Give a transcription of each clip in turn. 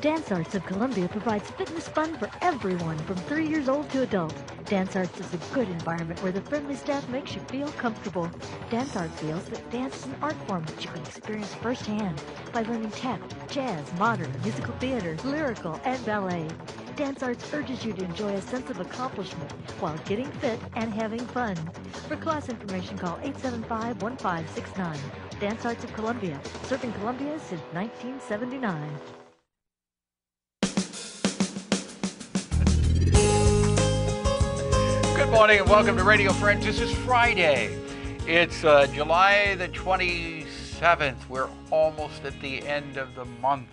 Dance Arts of Columbia provides fitness fun for everyone from 3 years old to adult. Dance Arts is a good environment where the friendly staff makes you feel comfortable. Dance Art feels that dance is an art form that you can experience firsthand by learning tap, jazz, modern, musical theater, lyrical, and ballet. Dance Arts urges you to enjoy a sense of accomplishment while getting fit and having fun. For class information, call 875-1569. Dance Arts of Columbia, serving Columbia since 1979. Good morning and welcome to Radio Friends. This is Friday. It's July the 27th. We're almost at the end of the month.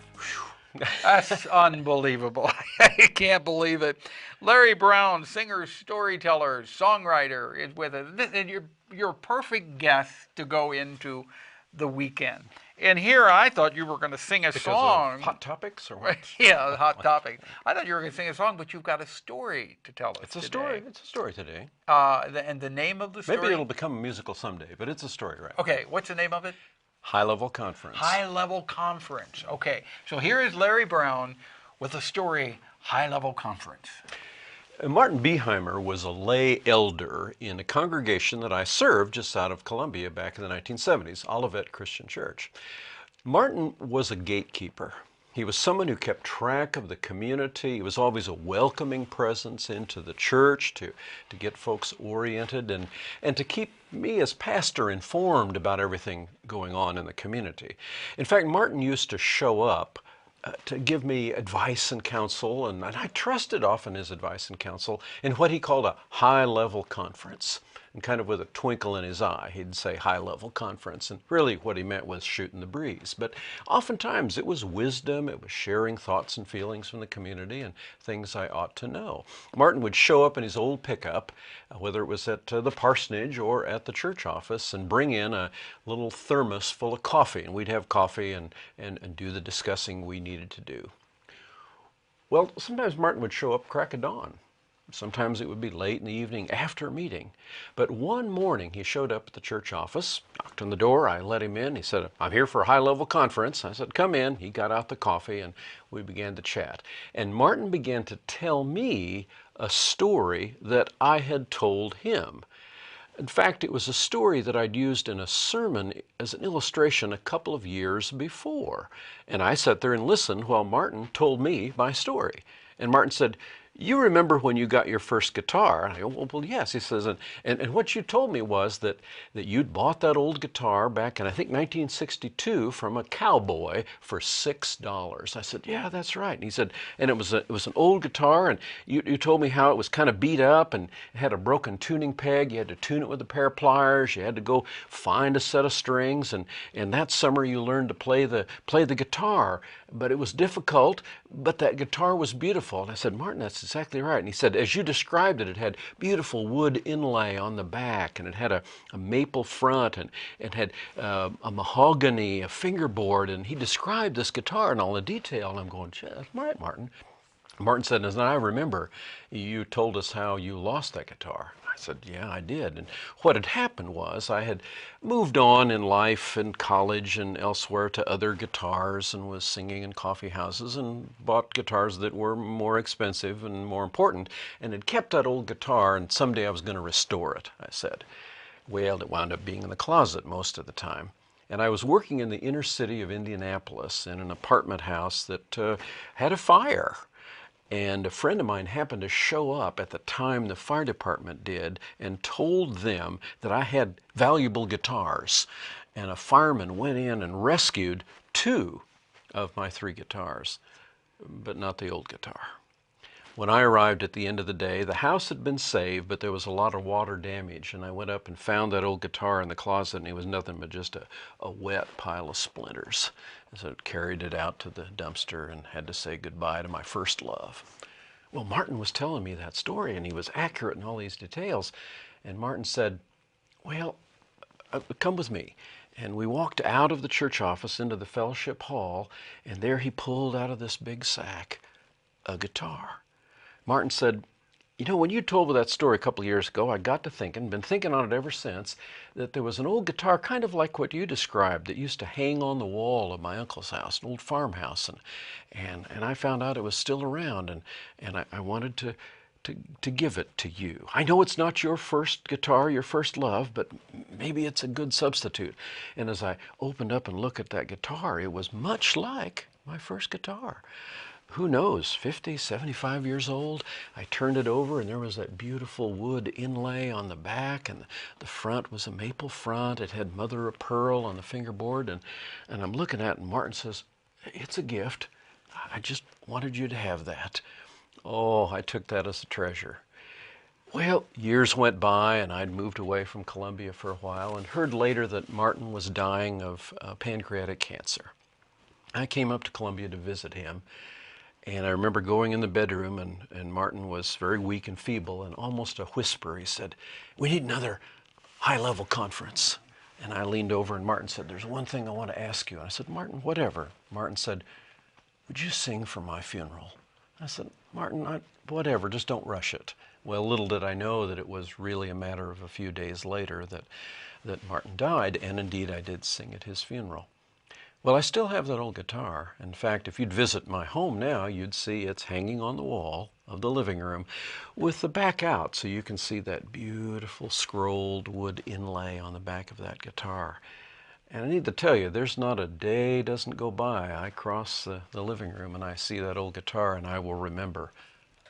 That's unbelievable. I can't believe it. Larry Brown, singer, storyteller, songwriter, is with us. And you're a perfect guest to go into the weekend. And here I thought you were going to sing a song. Of Hot Topics or what? Yeah, Hot Topic. I thought you were going to sing a song, but you've got a story to tell us It's a today. story. It's a story today. And the name of the story? Maybe it'll become a musical someday, but it's a story, right? Okay, what's the name of it? High Level Conference. High Level Conference. Okay, so here is Larry Brown with the story High Level Conference. Martin Beheimer was a lay elder in a congregation that I served just out of Columbia back in the 1970s, Olivet Christian Church. Martin was a gatekeeper. He was someone who kept track of the community. He was always a welcoming presence into the church to get folks oriented and to keep me as pastor informed about everything going on in the community. In fact, Martin used to show up to give me advice and counsel, and I trusted often his advice and counsel in what he called a high-level conference. And kind of with a twinkle in his eye, he'd say high-level conference, and really what he meant was shooting the breeze. But oftentimes it was wisdom, it was sharing thoughts and feelings from the community and things I ought to know. Martin would show up in his old pickup, whether it was at the parsonage or at the church office, and bring in a little thermos full of coffee, and we'd have coffee and do the discussing we needed to do. Well, sometimes Martin would show up crack of dawn. Sometimes it would be late in the evening after a meeting. But one morning he showed up at the church office, knocked on the door, I let him in. He said, "I'm here for a high-level conference." I said, "Come in." He got out the coffee and we began to chat. And Martin began to tell me a story that I had told him. In fact, it was a story that I'd used in a sermon as an illustration a couple of years before. And I sat there and listened while Martin told me my story. And Martin said, "You remember when you got your first guitar?" And I go, well, yes. He says, and what you told me was that you'd bought that old guitar back in, I think, 1962 from a cowboy for $6. I said, "Yeah, that's right." And he said, and it was an old guitar, and you told me how it was kind of beat up and it had a broken tuning peg. You had to tune it with a pair of pliers. You had to go find a set of strings, and that summer you learned to play the guitar. But it was difficult, but that guitar was beautiful. And I said, "Martin, that's exactly right." And he said, "As you described it, it had beautiful wood inlay on the back, and it had a maple front, and it had a mahogany, a fingerboard." And he described this guitar in all the detail. And I'm going, "That's right, Martin." Martin said, "As I remember, you told us how you lost that guitar." I said, "Yeah, I did." And what had happened was I had moved on in life and college and elsewhere to other guitars and was singing in coffee houses and bought guitars that were more expensive and more important and had kept that old guitar, and someday I was going to restore it, I said. Well, it wound up being in the closet most of the time. And I was working in the inner city of Indianapolis in an apartment house that had a fire. And a friend of mine happened to show up at the time the fire department did and told them that I had valuable guitars. And a fireman went in and rescued 2 of my 3 guitars, but not the old guitar. When I arrived at the end of the day, the house had been saved, but there was a lot of water damage. And I went up and found that old guitar in the closet, and it was nothing but just a wet pile of splinters. And so I carried it out to the dumpster and had to say goodbye to my first love. Well, Martin was telling me that story, and he was accurate in all these details. And Martin said, "Well, come with me." And we walked out of the church office into the fellowship hall, and there he pulled out of this big sack a guitar. Martin said, You know, when you told me that story a couple of years ago, I got to thinking, been thinking on it ever since, that there was an old guitar kind of like what you described that used to hang on the wall of my uncle's house, an old farmhouse, and I found out it was still around, and I wanted to give it to you. I know it's not your first guitar, your first love, but maybe it's a good substitute. And as I opened up and looked at that guitar, it was much like my first guitar. Who knows, 50, 75 years old. I turned it over and there was that beautiful wood inlay on the back, and the front was a maple front. It had mother of pearl on the fingerboard, and I'm looking at it, and Martin says, "It's a gift. I just wanted you to have that." Oh, I took that as a treasure. Well, years went by and I'd moved away from Columbia for a while and heard later that Martin was dying of pancreatic cancer. I came up to Columbia to visit him. And I remember going in the bedroom, and Martin was very weak and feeble, and almost a whisper, he said, "We need another high-level conference." And I leaned over, and Martin said, "There's one thing I want to ask you." And I said, "Martin, whatever." Martin said, "Would you sing for my funeral?" I said, "Martin, whatever, just don't rush it." Well, little did I know that it was really a matter of a few days later that Martin died, and indeed I did sing at his funeral. Well, I still have that old guitar. In fact, if you'd visit my home now, you'd see it's hanging on the wall of the living room with the back out, so you can see that beautiful scrolled wood inlay on the back of that guitar. And I need to tell you, there's not a day doesn't go by I cross the living room and I see that old guitar, and I will remember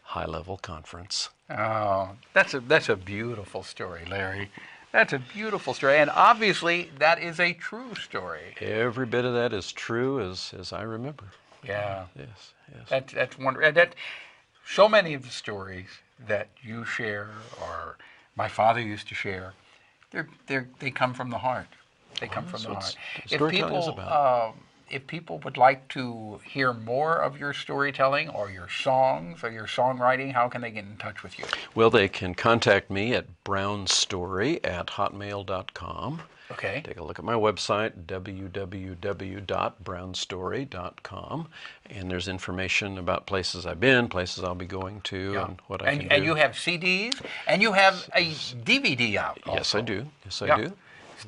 high-level conference. Oh, that's a beautiful story, Larry. That's a beautiful story, and obviously that is a true story. Every bit of that is true as I remember. Yeah. Yes, yes. That's wonderful. And so many of the stories that you share, or my father used to share, they come from the heart. They come from the heart. Storytelling is about. If people would like to hear more of your storytelling or your songs or your songwriting, how can they get in touch with you? Well, they can contact me at brownstory@hotmail.com. Okay. Take a look at my website, www.brownstory.com, and there's information about places I've been, places I'll be going to, and what I can do. And you have CDs, and you have a DVD out also. Yes, I do. Yes, I do.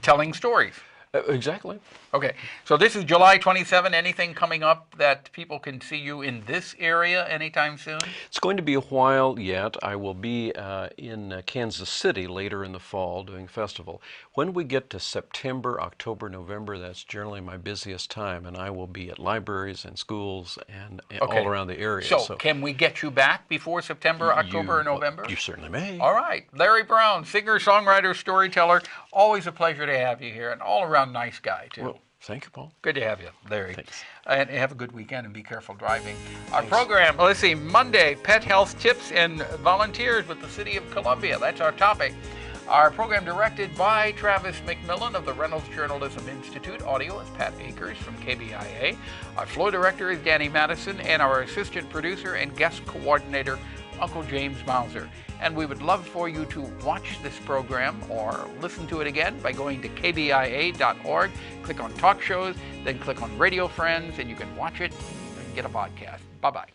Telling stories. Exactly. Okay, so this is July 27. Anything coming up that people can see you in this area anytime soon? It's going to be a while yet. I will be in Kansas City later in the fall doing a festival. When we get to September, October, November, that's generally my busiest time, and I will be at libraries and schools and all around the area. So can we get you back before September, October, or November? You certainly may. All right. Larry Brown, singer, songwriter, storyteller. Always a pleasure to have you here, and all-around nice guy, too. Well, thank you, Paul. Good to have you, Larry. Thanks. And have a good weekend and be careful driving. Our program, let's see, Monday, pet health tips and volunteers with the City of Columbia. That's our topic. Our program directed by Travis McMillan of the Reynolds Journalism Institute. Audio is Pat Akers from KBIA. Our floor director is Danny Madison, and our assistant producer and guest coordinator, Uncle James Mauser. And we would love for you to watch this program or listen to it again by going to kbia.org, click on talk shows, then click on Radio Friends, and you can watch it and get a podcast. Bye-bye.